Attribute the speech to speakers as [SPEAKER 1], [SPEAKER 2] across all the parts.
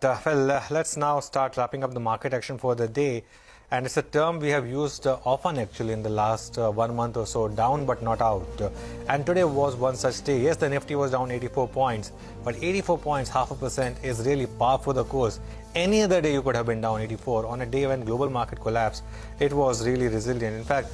[SPEAKER 1] Let's now start wrapping up the market action for the day. And it's a term we have used often actually in the last 1 month or so, down but not out. And today was one such day. Yes, the Nifty was down 84 points, but 84 points, 0.5% is really par for the course. Any other day you could have been down 84. On a day when global market collapsed, it was really resilient. In fact,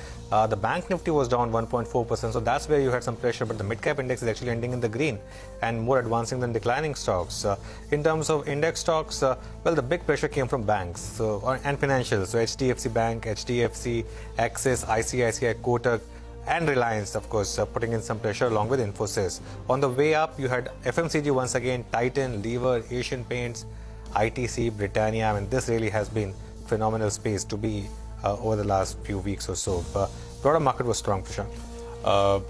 [SPEAKER 1] the bank Nifty was down 1.4%, so that's where you had some pressure, but the mid-cap index is actually ending in the green and more advancing than declining stocks. In terms of index stocks, well, the big pressure came from banks and financials, so HDFC Bank, HDFC, Axis, ICICI, Kotak, and Reliance, of course, putting in some pressure along with Infosys. On the way up, you had FMCG once again, Titan, Lever, Asian Paints, ITC, Britannia. I mean, this really has been phenomenal space to be over the last few weeks or so. Broader market was strong, Prashant.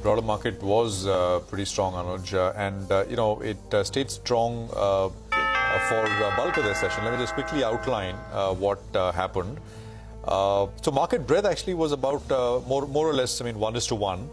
[SPEAKER 2] Broader market was pretty strong, Anuj, and it stayed strong for bulk of the session. Let me just quickly outline what happened. So market breadth actually was about more or less, 1:1.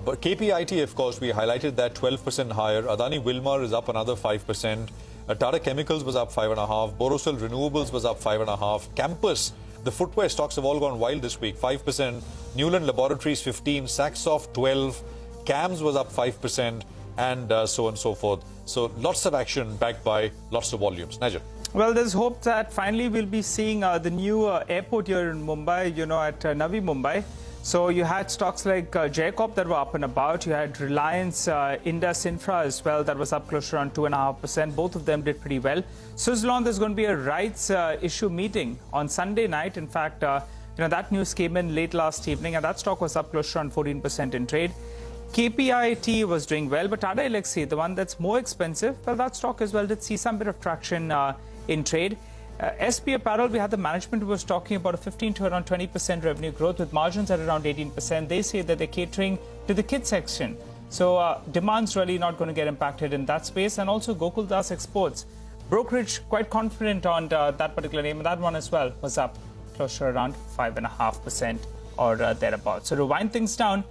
[SPEAKER 2] But KPIT, of course, we highlighted that 12% higher. Adani Wilmar is up another 5%. Tata Chemicals was up 5.5%. Borosil Renewables was up 5.5%. Campus, the footwear stocks have all gone wild this week, 5%. Newland Laboratories 15%. Saxoft 12%. CAMS was up 5%, and so on and so forth. So lots of action backed by lots of volumes. Najat.
[SPEAKER 3] Well, there's hope that finally we'll be seeing the new airport here in Mumbai, at Navi Mumbai. So you had stocks like Jacob that were up and about. You had Reliance, Indus Infra as well, that was up close to around 2.5%. Both of them did pretty well. Suzlon, there's going to be a rights issue meeting on Sunday night. In fact, that news came in late last evening, and that stock was up close to around 14% in trade. KPIT was doing well, but Tata Elxsi, the one that's more expensive, well, that stock as well did see some bit of traction in trade. SP Apparel, we had the management who was talking about a 15 to around 20% revenue growth with margins at around 18%. They say that they're catering to the kids section. So demand's really not going to get impacted in that space. And also Gokuldas Exports. Brokerage quite confident on that particular name. And that one as well was up close to around 5.5% or thereabouts. So to wind things down,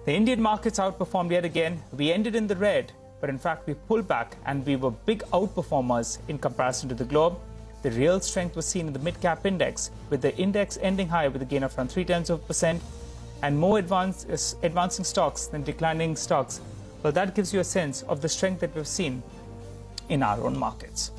[SPEAKER 3] the Indian markets outperformed yet again. We ended in the red, but in fact we pulled back and we were big outperformers in comparison to the globe. The real strength was seen in the mid-cap index, with the index ending high with a gain of around 0.3% and more advancing stocks than declining stocks. Well, that gives you a sense of the strength that we've seen in our own markets.